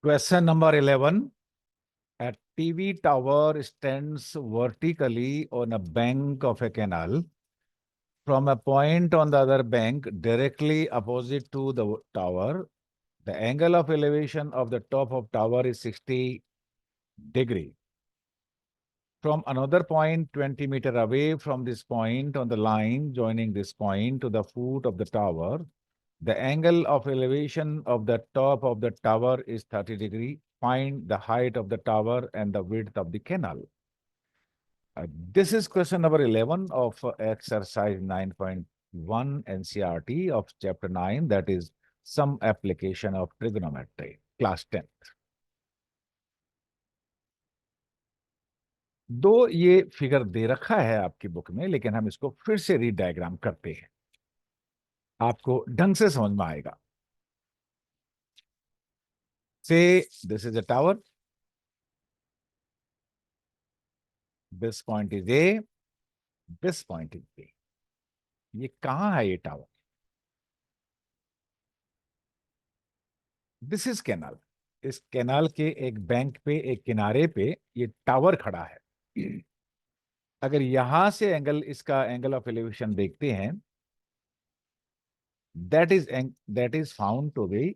Question number 11. A TV tower stands vertically on a bank of a canal. From a point on the other bank, directly opposite to the tower, the angle of elevation of the top of tower is 60 degree. From another point 20 meter away from this point on the line joining this point to the foot of the tower, the angle of elevation of the top of the tower is 30 degree. Find the height of the tower and the width of the canal. This is question number 11 of exercise 9.1 NCERT of chapter 9, that is some application of trigonometry, class 10th. दो ये figure दे रखा है आपकी book में, लेकिन हम इसको फिर से रीड डायग्राम करते हैं, आपको ढंग से समझ में आएगा. Say this is a tower. This point is A. This point is B. ये कहां है ये टावर? This is canal. इस कैनाल के एक बैंक पे, एक किनारे पे ये टावर खड़ा है. अगर यहां से एंगल, इसका एंगल ऑफ एलिवेशन देखते हैं, that is found to be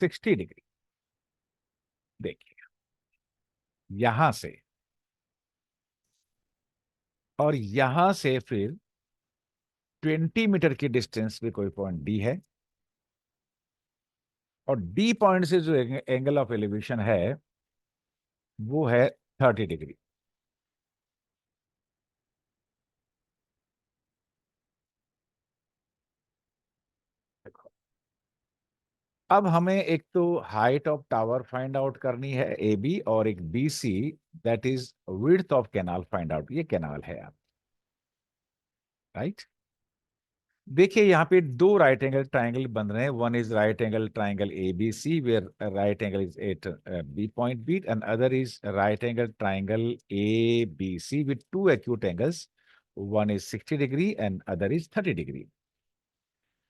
60 degree. देखिए यहां से और यहां से फिर 20 मीटर की डिस्टेंस पे कोई पॉइंट डी है, और डी पॉइंट से जो एंगल ऑफ एलिवेशन है वो है 30 डिग्री. अब हमें एक तो height of tower find out करनी है ए बी, और एक B C, that is width of canal find out. ये कैनाल है आप, राइट. देखिए यहाँ पे दो राइट एंगल ट्राइंगल बन रहे हैं. One is right angle triangle A B C where right angle is at B point B, and other is right angle triangle A B C with two acute angles. One is 60 degree and other is 30 degree.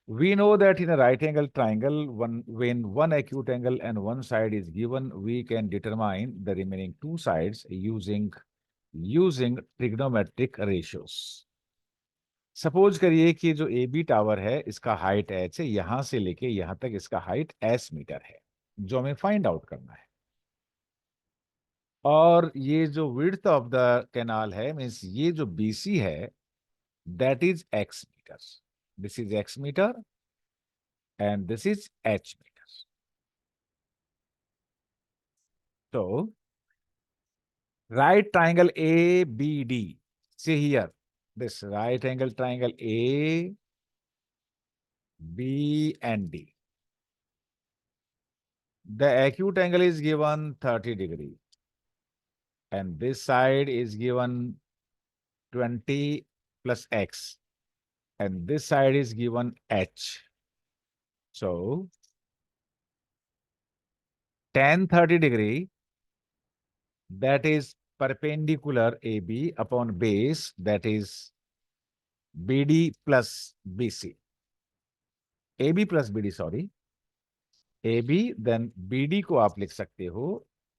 We know that in a right angle triangle, when one acute angle and one side is given, we can determine the remaining two sides using trigonometric ratios. Suppose करिए कि जो A B tower है इसका height h है, यहां से लेके यहां तक इसका हाइट s मीटर है, जो हमें फाइंड आउट करना है. और ये जो विड्थ ऑफ द कैनाल है, मीन्स ये जो BC है, that is x metre. This is x metre and this is h meters. So right triangle ABD, see here, this right angle triangle A, B and D. The acute angle is given 30 degree and this side is given 20 plus x and this side is given h. So tan 30 degree, that is perpendicular AB upon base, that is BD plus BC. AB plus BD, sorry, AB then BD को आप लिख सकते हो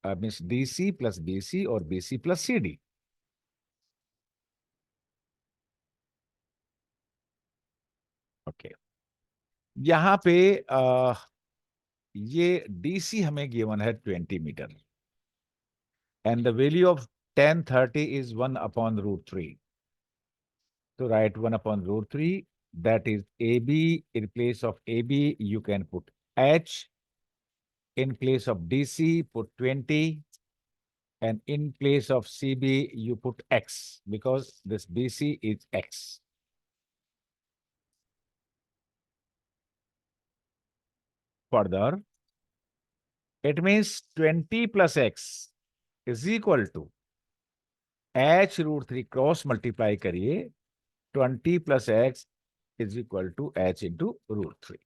मीन्स DC plus BC और BC plus CD. Okay, यहां पे ये DC हमें गिवन है 20 metre and the value of tan 30 is 1/√3. तो right 1/√3, that is AB. In place of AB you can put H. In place of DC put 20, and in place of CB you put X, because this BC is X. Further, it means 20 plus X is equal to H√3 cross multiply करिए, 20 plus X is equal to H into √3.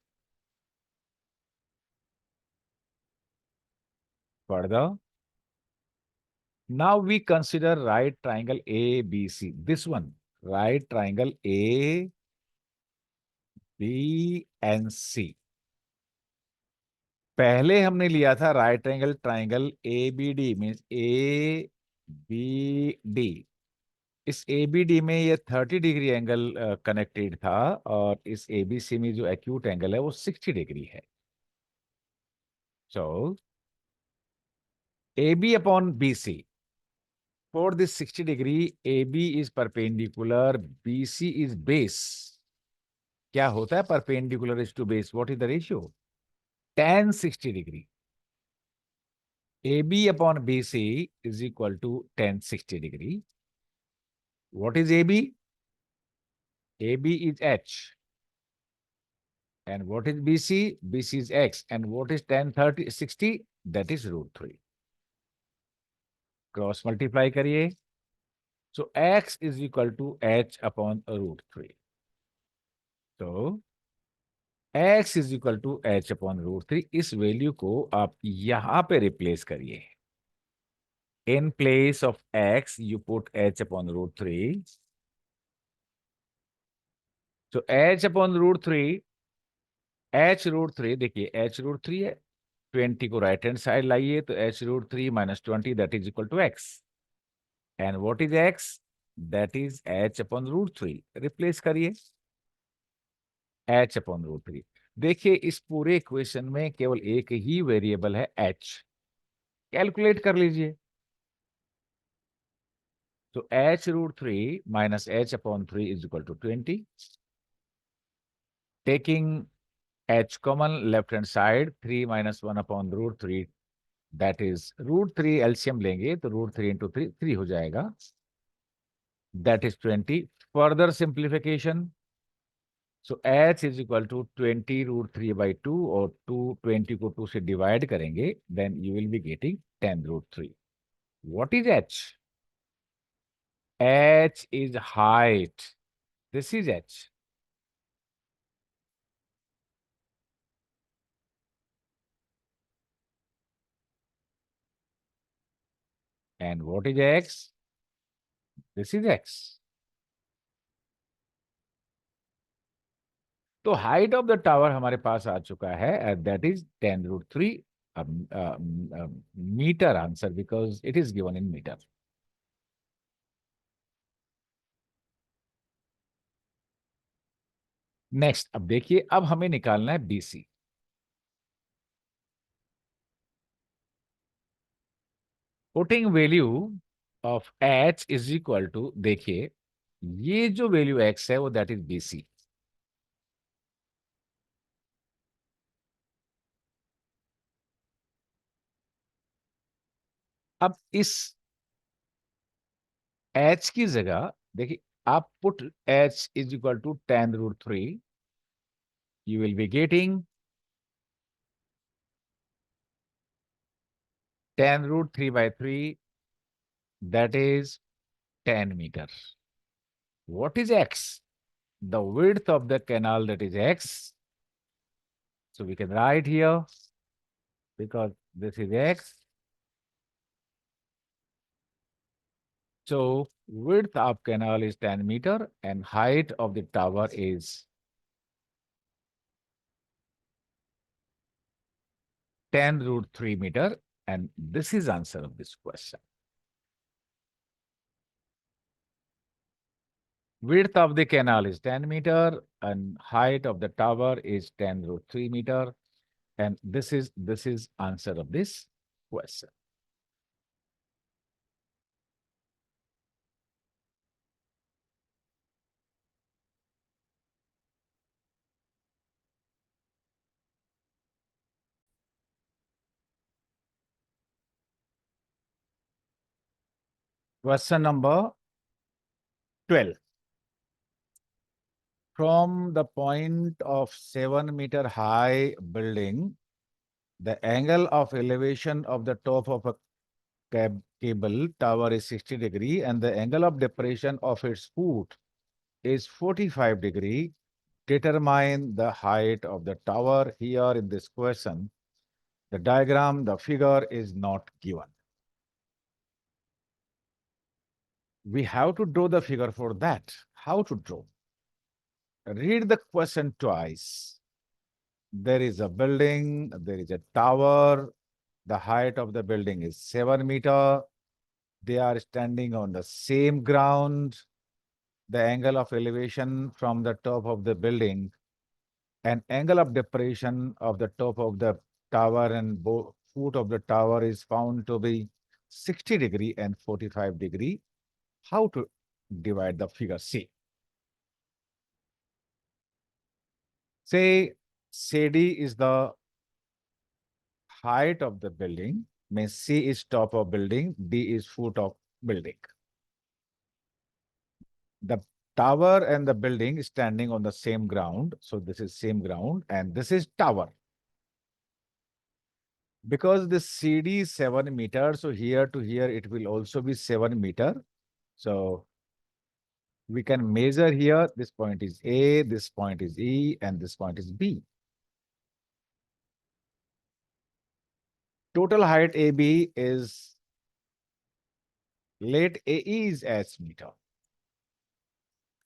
Further, now we consider right triangle ABC. This one, right triangle A, B and C. पहले हमने लिया था right angle triangle A B D, means A B D. इस A B D में ये 30 degree angle connected था, और इस ए बी सी में जो एक्यूट एंगल है वो 60 डिग्री है। So A B upon B C, for this 60 degree, AB is perpendicular, BC is base. क्या होता है perpendicular is to base? What is the ratio? Tan 60 degree. AB upon BC is equal to tan 60 degree. What is AB? AB is H. And what is BC? BC is X. And what is tan 60? That is √3. Cross multiply करिए. So X is equal to H upon √3. So x is equal to H upon √3। इस वैल्यू को आप यहां पे replace करिए। In place of x you put h upon √3। तो h upon √3, h√3, देखिए h√3 है, 20 को राइट हैंड साइड लाइए तो h√3 minus 20 that is equal to x। And what is x? That is h upon √3। Replace करिए h upon √3। देखिए इस पूरे इक्वेशन में केवल एक ही वेरिएबल है h। कैलकुलेट कर लीजिए। तो h√3 minus h upon 3 is equal to 20. Taking h common left hand side, 3 minus 1 upon √3, that is √3 LCM लेंगे तो √3 into 3 3 हो जाएगा, that is 20. Further simplification, so h is equal to 20 √3 by 2, और 20 को 2 से डिवाइड करेंगे, then you will be getting 10 √3. What is h? H is height. This is h. And what is x? This is x. तो height of the tower हमारे पास आ चुका है, that is 10√3 metre answer, because it is given in metre. Next, अब देखिए, अब हमें निकालना है BC. Putting value of H is equal to, देखिए ये जो वैल्यू एक्स है वो दैट इज बीसी। अब इस एच की जगह देखिए, आप put H is equal to 10√3, you will be getting 10√3/3, that is 10 meter. What is x? The width of the canal, that is x. So we can write here, because this is x. So width of canal is 10 meter and height of the tower is 10√3 meter, and this is answer of this question. Width of the canal is 10 meter and height of the tower is 10√3 meter, and this is answer of this question. Question number 12. From the point of 7-meter high building, the angle of elevation of the top of a cable tower is 60 degree and the angle of depression of its foot is 45 degree. Determine the height of the tower. Here in this question, the diagram, the figure is not given. We have to draw the figure for that. How to draw? Read the question twice. there is a building, there is a tower. The height of the building is 7 meters. They are standing on the same ground. The angle of elevation from the top of the building and angle of depression of the top of the tower and foot of the tower is found to be 60° and 45°. How to divide the figure? C. Say CD is the height of the building, means C is top of building, D is foot of building. The tower and the building is standing on the same ground. So this is same ground and this is tower. Because this CD is 7 meters, so here to here it will also be 7 meters. So we can measure here, this point is A, this point is E, and this point is B. Total height AB is, let AE is as meter,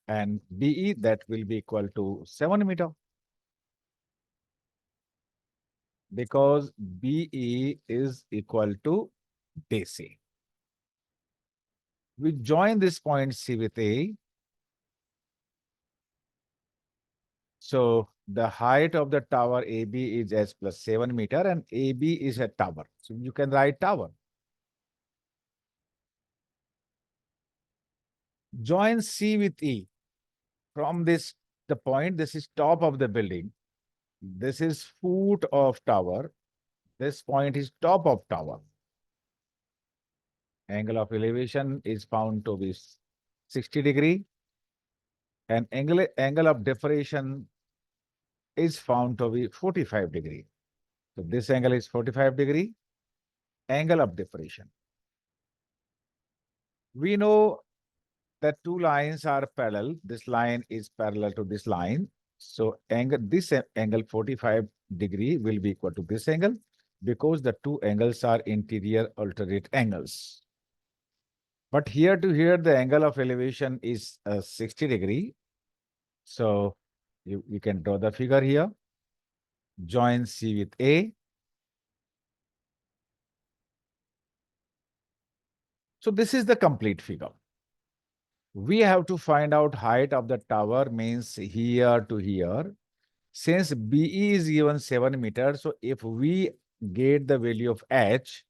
and BE that will be equal to 7 meters. Because BE is equal to DC. We join this point C with A. So the height of the tower AB is S plus 7 meters and AB is a tower. So you can write tower. Join C with E. From this, the point, this is top of the building. This is foot of tower. This point is top of tower. Angle of elevation is found to be 60°. And angle of depression is found to be 45°. So this angle is 45°, angle of depression. We know that two lines are parallel. This line is parallel to this line. So this angle 45° will be equal to this angle because the two angles are interior alternate angles. But here to here, the angle of elevation is 60°. So you can draw the figure here. Join C with A. So this is the complete figure. We have to find out height of the tower, means here to here. Since BE is given 7 meters, so if we get the value of H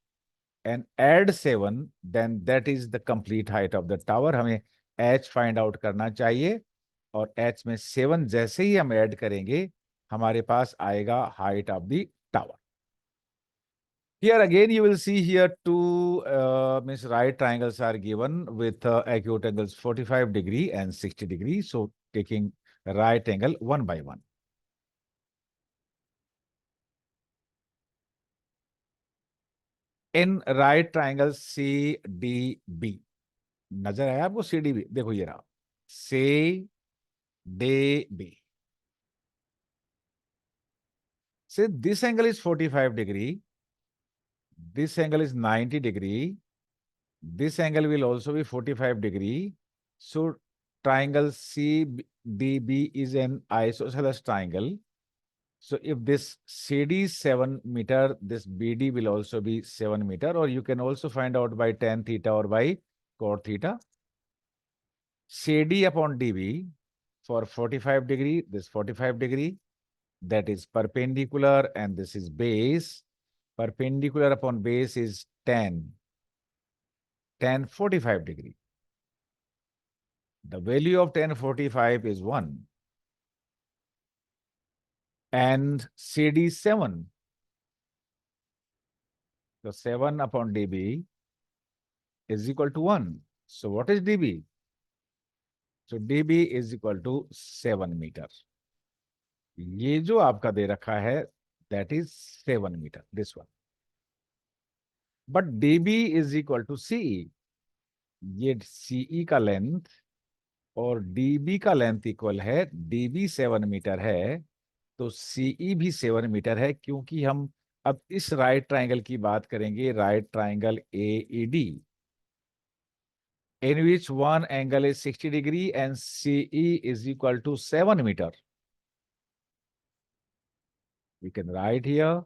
and add 7, then that is the complete height of the tower. हमें H find out करना चाहिए और H में 7 जैसे ही हम add करेंगे हमारे पास आएगा height of the tower. Here again, you will see here two means right triangles are given with acute angles 45° and 60°. So taking right angle one by one. In right triangle CDB, नजर आया आपको CDB? देखो ये रहा CDB. Say this angle is 45°. This angle is 90°. This angle will also be 45°. So triangle CDB is an isosceles triangle. So if this CD is 7 meters, this BD will also be 7 meters, or you can also find out by tan theta or by cot theta. CD upon DB for 45°, this 45°, that is perpendicular, and this is base. Perpendicular upon base is tan 45°. The value of tan 45 is 1. And CD 7. So 7 upon dB is equal to 1. So what is dB? So dB is equal to 7 meters. ये जो आपका दे रखा है, that is 7 meters, this one. But dB is equal to CE. ये CE का length और dB का length equal है. dB 7 मीटर है तो CE भी 7 मीटर है, क्योंकि हम अब इस राइट ट्राइंगल की बात करेंगे, right triangle AED, in which one angle is 60° and CE is equal to 7 meters. We can write here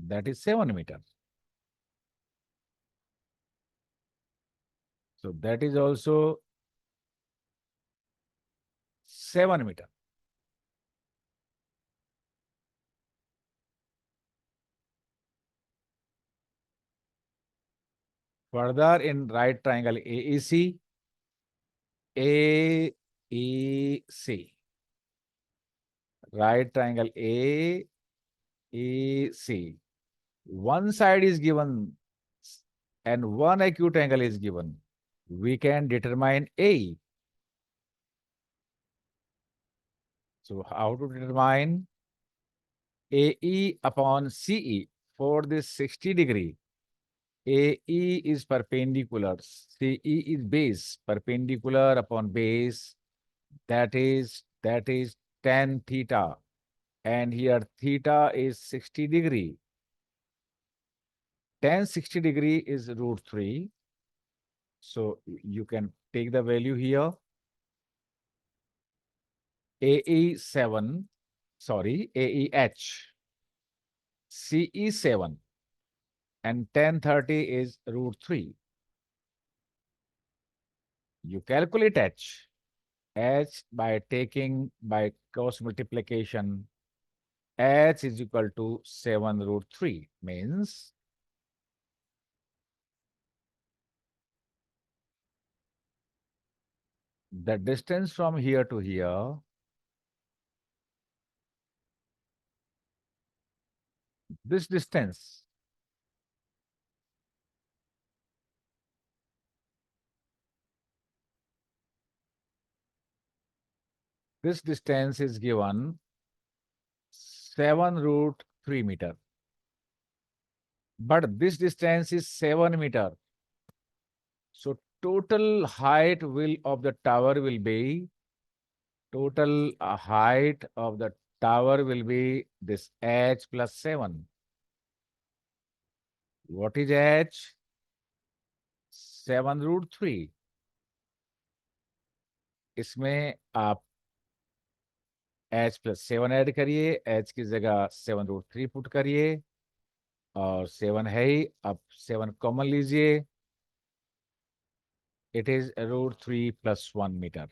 that is 7 meter. So that is also 7 meter. Further in right triangle AEC, AEC, right triangle AEC. One side is given and one acute angle is given. We can determine AE. So how to determine AE upon CE for this 60 degree? AE is perpendicular, CE is base, perpendicular upon base, that is tan theta, and here theta is 60 degree. Tan 60 degree is √3. So you can take the value here. AE7, sorry, AEH, CE7, and tan 30 is √3. You calculate H. H by cross multiplication, H is equal to 7 √3, means the distance from here to here, this distance, is given 7 √3 meter. But this distance is 7 meter. So total height of the tower will be this h plus 7. What is h? 7 √3. इसमें आप h plus 7 add करिए, h की जगह 7 √3 put करिए, और 7 है ही, अब 7 common लीजिए. It is √3 plus 1 meter.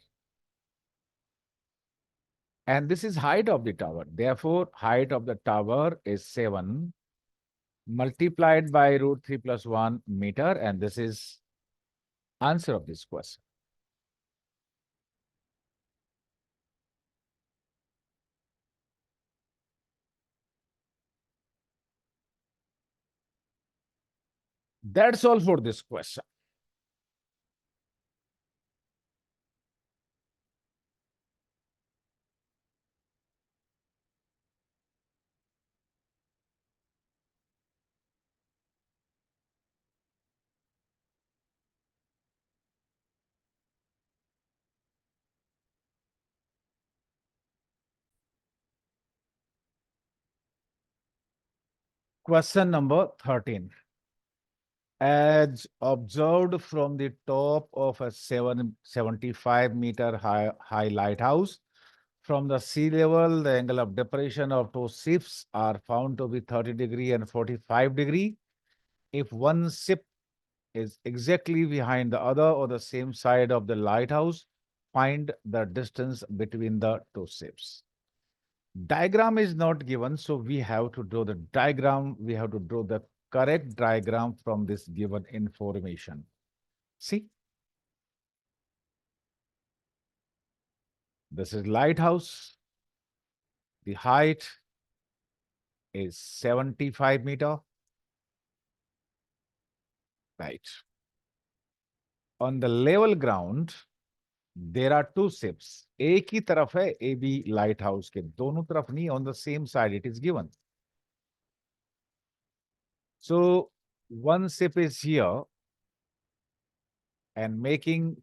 And this is height of the tower. Therefore, height of the tower is 7 multiplied by √3 plus 1 meter, and this is answer of this question. That's all for this question. Question number 13. As observed from the top of a 75-meter high lighthouse, from the sea level, the angle of depression of two ships are found to be 30 degree and 45 degree. If one ship is exactly behind the other or the same side of the lighthouse, find the distance between the two ships. Diagram is not given, so we have to draw the diagram. We have to draw the correct diagram from this given information. See, this is lighthouse. The height is 75 meter. Right. On the level ground, there are two ships. एक ही तरफ है AB lighthouse के, दोनों तरफ नहीं, on the same side it is given. So one ship is here and making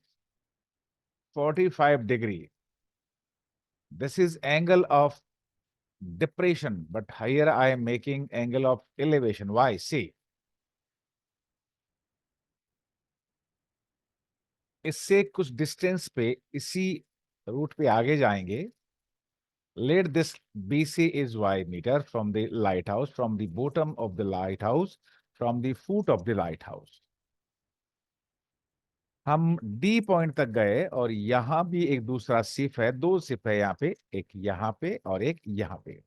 45 degree. This is angle of depression, but here I am making angle of elevation. Why? See, इससे कुछ distance पे, इसी root पे आगे जाएंगे, Let this BC is Y meter from the lighthouse, from the bottom of the lighthouse, from the foot of the lighthouse. हम D point तक गए और यहां भी एक दूसरा सिप है, दो सिप है यहाँ पे, एक यहाँ पे और एक यहाँ पे.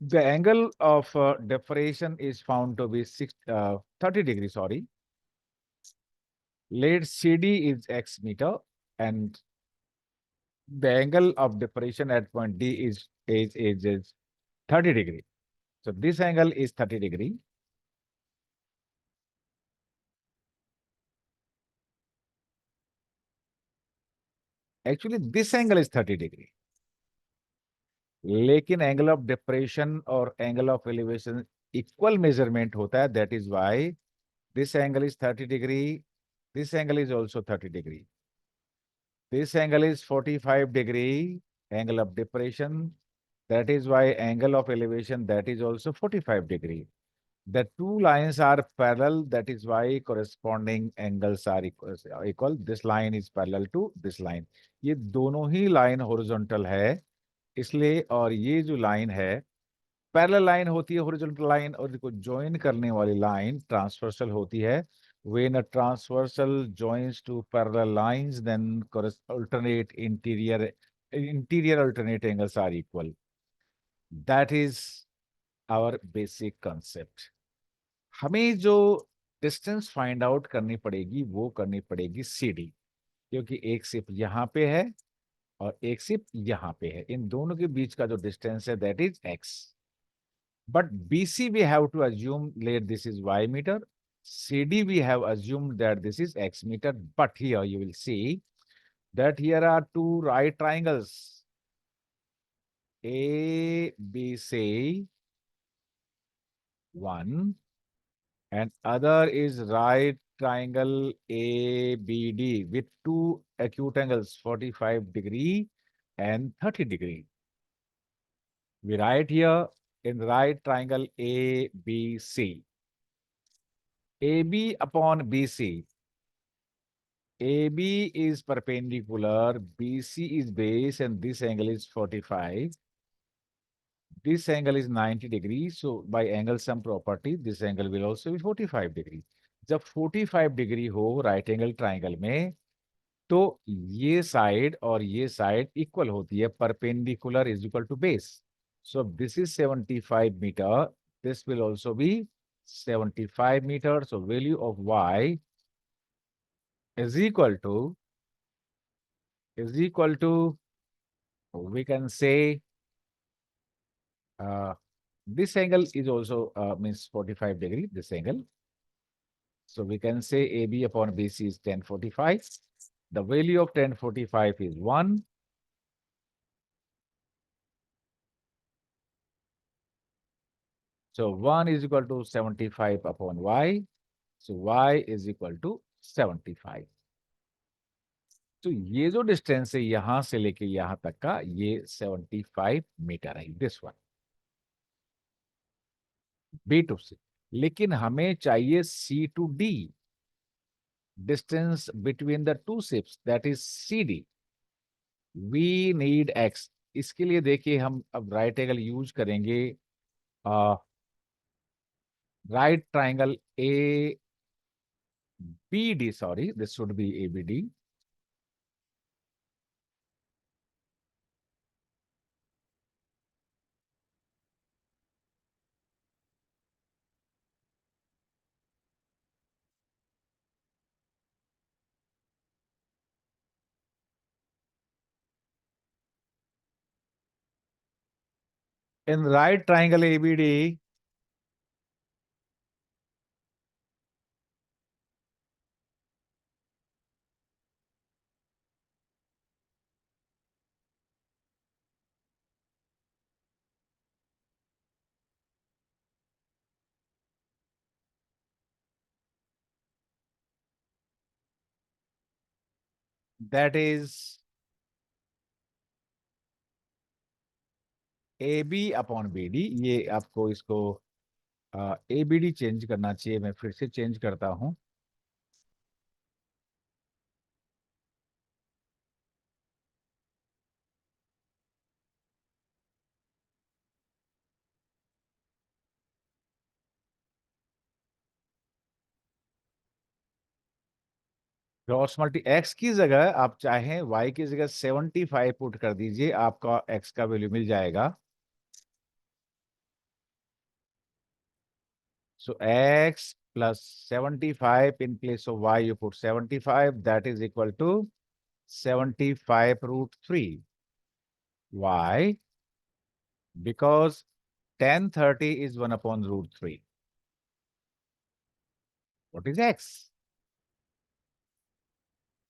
The angle of depression is found to be 30 degrees, sorry. Let CD is X meter and the angle of depression at point D is 30 degree. So this angle is 30 degree. Actually, this angle is 30 degree. लेकिन angle of depression और angle of elevation equal measurement होता है. That is why this angle is 30 degree, this angle is also 30 degree, this angle is 45 degree angle of depression. That is why angle of elevation that is also 45 degree. The two lines are parallel. That is why corresponding angles are equal. This line is parallel to this line. ये दोनों ही line horizontal है, इसलिए. और ये जो line है parallel line होती है, हॉरिजॉन्टल लाइन, और इसको ज्वाइन करने वाली लाइन ट्रांसवर्सल होती है. When a transversal joins two parallel lines then alternate interior alternate angles are equal. That is our basic concept. हमें जो डिस्टेंस फाइंड आउट करनी पड़ेगी वो करनी पड़ेगी CD, क्योंकि एक सिप यहाँ पे है और एक सिप यहाँ पे है. इन दोनों के बीच का जो डिस्टेंस है that is X. But BC we have to assume that this is Y meter. CD we have assumed that this is X meter. But here you will see that here are two right triangles, ABC, one, and other is right triangle ABD with two acute angles, 45 degree and 30 degree. We write here in right triangle ABC, AB upon BC. AB is perpendicular, BC is base, and this angle is 45. This angle is 90 degrees. So by angle sum property, this angle will also be 45 degree. जब 45 degree हो right angle triangle में, तो ये side और ये side equal होती है. Perpendicular is equal to base. So this is 75 metre, this will also be 75 metre. So value of y is equal to we can say this angle is also means 45 degree, this angle. So we can say AB upon BC is 1045. The value of 1045 is 1. So 1 is equal to 75 upon y. So y is equal to 75. तो ये जो distance है यहां से लेके यहां तक का, ये 75 मीटर है, this one B to C. लेकिन हमें चाहिए C to D, distance between the two ships, that is CD. We need X. इसके लिए देखिए हम अब राइट एंगल यूज करेंगे. Right triangle ABD, sorry this should be ABD. In right triangle ABD, that is AB upon BD. ये आपको इसको ABD change करना चाहिए. मैं फिर से चेंज करता हूं. क्रॉस मल्टी एक्स की जगह आप चाहें वाई की जगह 75 पुट कर दीजिए, आपका एक्स का वैल्यू मिल जाएगा. So x plus 75 in place of y, you put 75, that is equal to 75 root 3. Why? Because tan 30 is 1 upon root 3. What is x?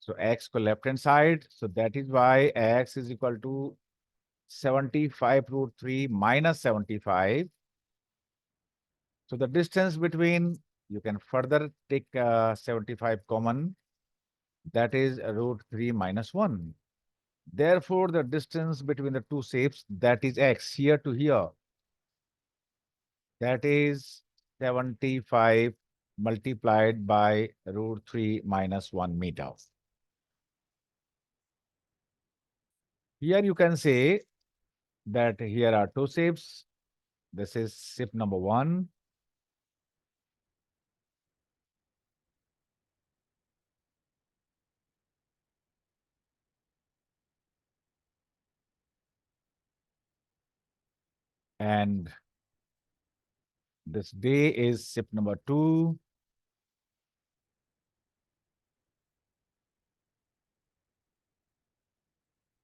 So x को left hand side, so that is why x is equal to 75 root 3 minus 75. So the distance between, you can further take 75 common, that is root 3 minus 1. Therefore, the distance between the two shapes, that is x, here to here, that is 75 multiplied by root 3 minus 1 meter. Here you can say that here are two shapes. This is shape number 1. And this day is shape number 2.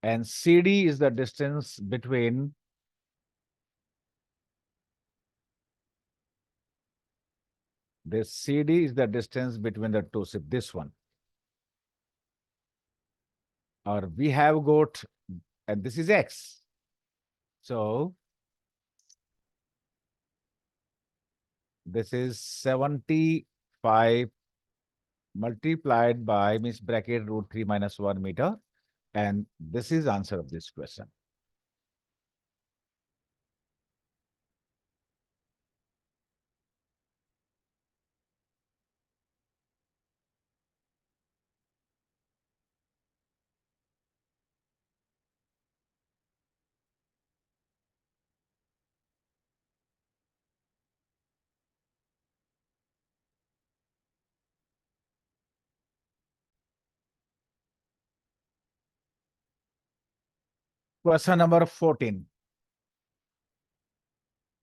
And CD is the distance between this CD is the distance between the two shapes, this one. Or we have got, and this is x. So this is 75 multiplied by means bracket root 3 minus 1 meter. And this is answer of this question. Question number 14.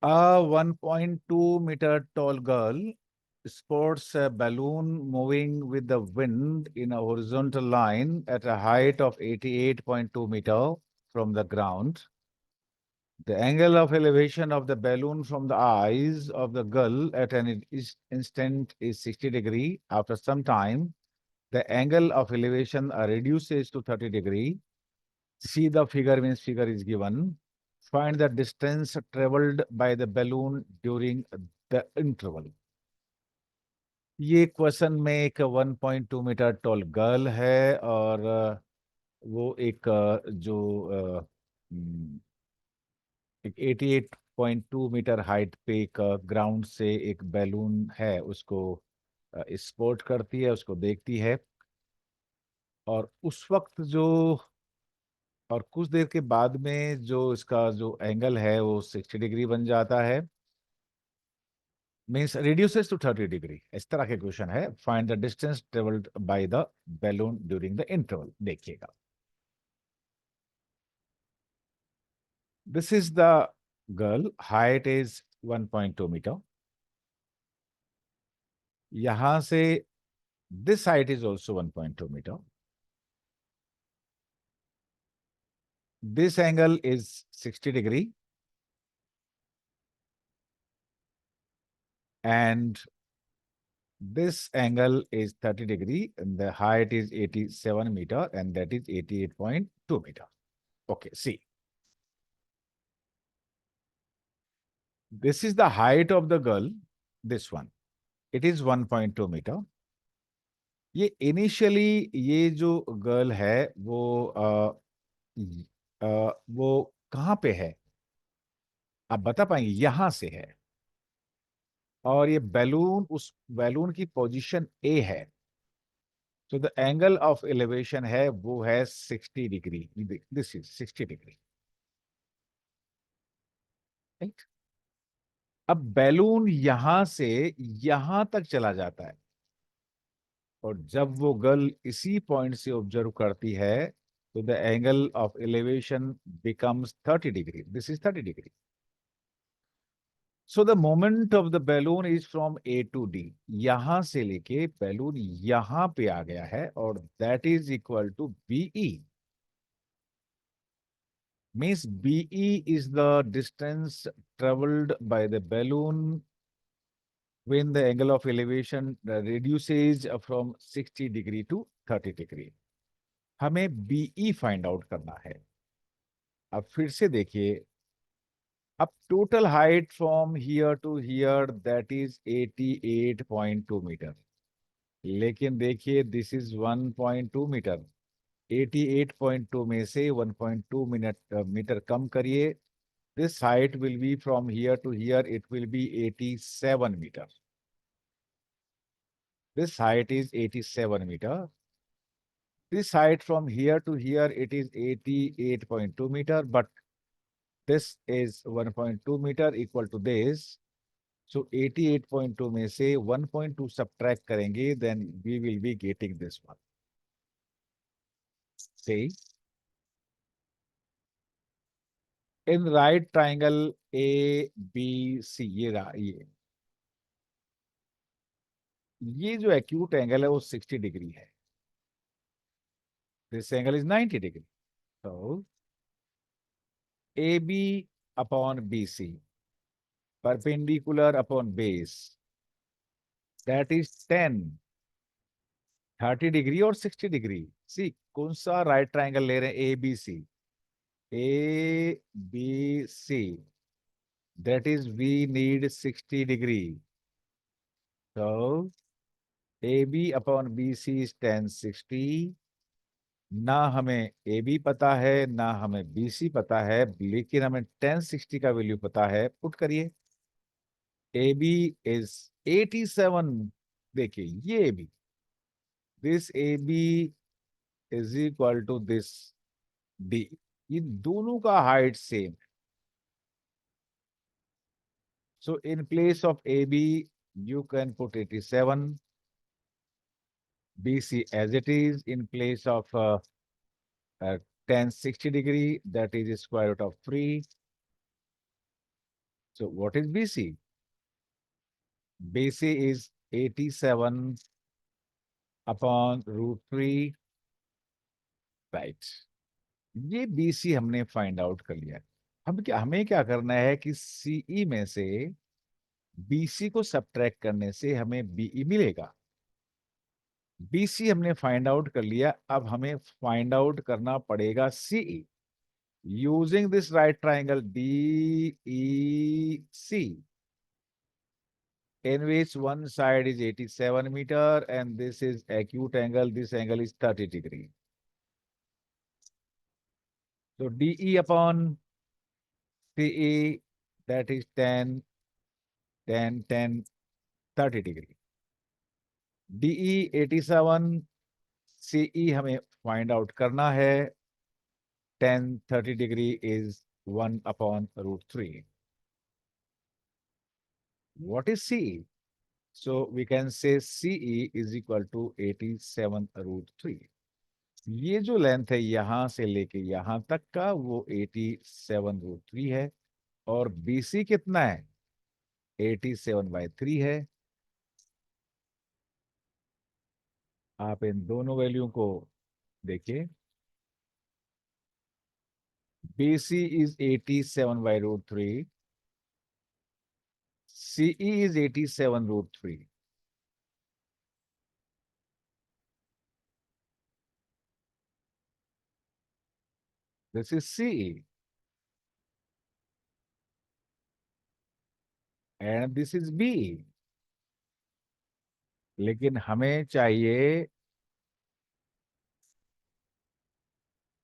A 1.2 meter tall girl sports a balloon moving with the wind in a horizontal line at a height of 88.2 meter from the ground. The angle of elevation of the balloon from the eyes of the girl at an instant is 60 degree. After some time, the angle of elevation reduces to 30 degree. See the figure, means figure is given. Find the distance traveled by the balloon during the interval. ये question में एक 1.2 metre tall girl है और वो एक एक 88.2 metre height पे एक ग्राउंड से एक बैलून है उसको स्पोर्ट करती है, उसको देखती है. और उस वक्त जो और कुछ देर के बाद में जो इसका जो एंगल है वो 60 डिग्री बन जाता है, मीन्स रिड्यूसेस टू 30 डिग्री. इस तरह के क्वेश्चन है. Find the distance travelled by the balloon during the interval. देखिएगा, this is the girl, height is 1.2 metre. यहां से this height is also 1.2 metre. This angle is 60 degree and this angle is 30 degree and the height is 87 meter and that is 88.2 meter. Okay, see. This is the height of the girl, this one. It is 1.2 meter. ये initially ये जो girl है वो कहाँ पे है आप बता पाएंगे? यहां से है और ये बैलून उस बैलून की पोजीशन ए है. So the angle of elevation है वो है 60 degree. This is 60 degree. Right? अब बैलून यहां से यहां तक चला जाता है और जब वो गर्ल इसी पॉइंट से ऑब्जर्व करती है तो the angle of elevation becomes 30 degree, this is 30 degree. So the moment of the balloon is from A to D. यहां से लेके बैलून यहां पे आ गया है और that is equal to BE. Means BE is the distance traveled by the balloon when the angle of elevation reduces from 60 degree to 30 degree. हमें BE find out करना है. अब फिर से देखिए, अब total height from here to here that is 88.2 metre. लेकिन देखिए दिस इज 1.2 मीटर. 88.2 में से 1.2 मिनट मीटर कम करिए. This height will be from here to here, it will be 87 metre. This height is 87 meter. This height from here to here, it is 88.2 meter, but this is 1.2 meter equal to this. So 88.2 में से 1.2 subtract करेंगे, then we will be getting this one. See, in right triangle ABC, ये जो acute angle है वो 60 degree है. This angle is 90 degree. So AB upon BC, perpendicular upon base, that is 10, 30 degree और 60 degree. सी कौन सा right triangle ले रहे हैं? A B C. A B C, that is we need 60 degree. तो A B upon B C is 1060. ना हमें A B पता है ना हमें बी सी पता है, लेकिन हमें 1060 का वैल्यू पता है. पुट करिए. A B is 87. देखिए ये A B, this A B is equal to this D. ये दोनों का height same. So in place of A B you can put 87. BC as it is in place of 1060 degree, that is square root of 3. So what is BC? BC is 87 upon root 3. Right. ये BC हमने find out कर लिया. हमें क्या करना है कि CE में से BC को सब्ट्रैक्ट करने से हमें BE मिलेगा. BC हमने फाइंड आउट कर लिया. अब हमें फाइंड आउट करना पड़ेगा CE using this right triangle DEC, in which one side is 87 meter and this is acute angle, this angle is 30 degree. So DE upon CE, that is 10, 10, 10, 30 degree. DE 87, CE हमें find out करना है. 10, 30 degree is 1 upon root 3. What is CE? So we can say CE is equal to 87 root 3. ये जो length है यहां से लेके यहां तक का वो 87 रूट 3 है. और BC कितना है? 87/3 है. आप इन दोनों वैल्यू को देखिए. BC is 87/√3. CE is 87√3. This is CE and this is BE. लेकिन हमें चाहिए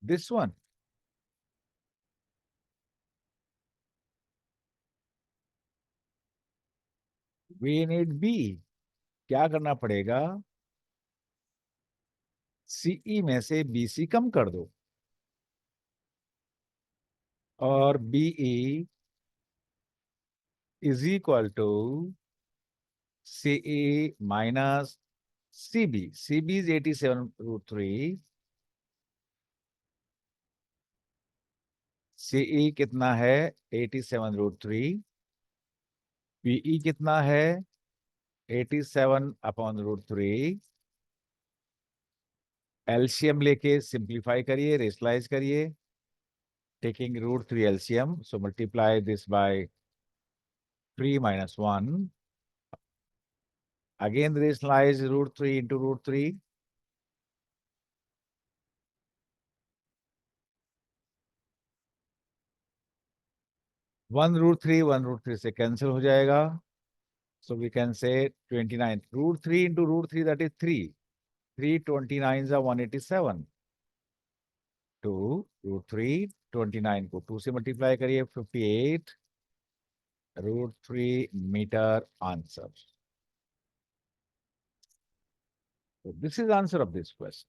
this one. We need B. क्या करना पड़ेगा? CE में से BC कम कर दो और BE is equal to CE minus CB is 87 root 3. CE कितना है? 87 रूट 3. PE कितना है? 87 अपॉन रूट 3. एलसीएम लेके सिंप्लीफाई करिए, रेशनलाइज करिए. Taking root 3 LCM, so multiply this by 3 minus 1. Again rationalize root 3 into root 3. One root three से cancel हो जाएगा. So we can say 29. Root 3 into root 3, that is 3. 3 29s are 187. 2 root 3, 29 को 2 से multiply करिए, 58 root 3 metre answer. So this is answer of this question.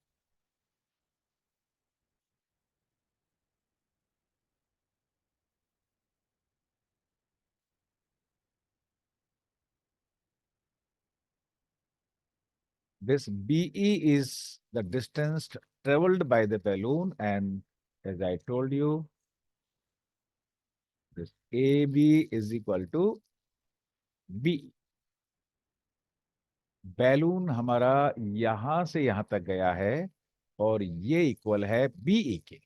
This BE is the distance traveled by the balloon, and as I told you, this AB is equal to B. Balloon हमारा यहां से यहां तक गया है और ये equal है BE के.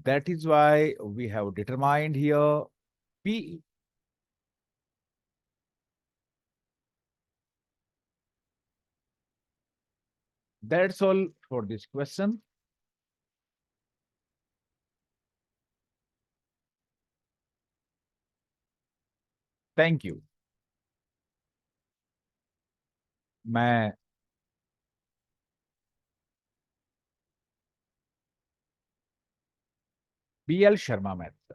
That is why we have determined here PE. That's all for this question. Thank you. मैं BL शर्मा मैथ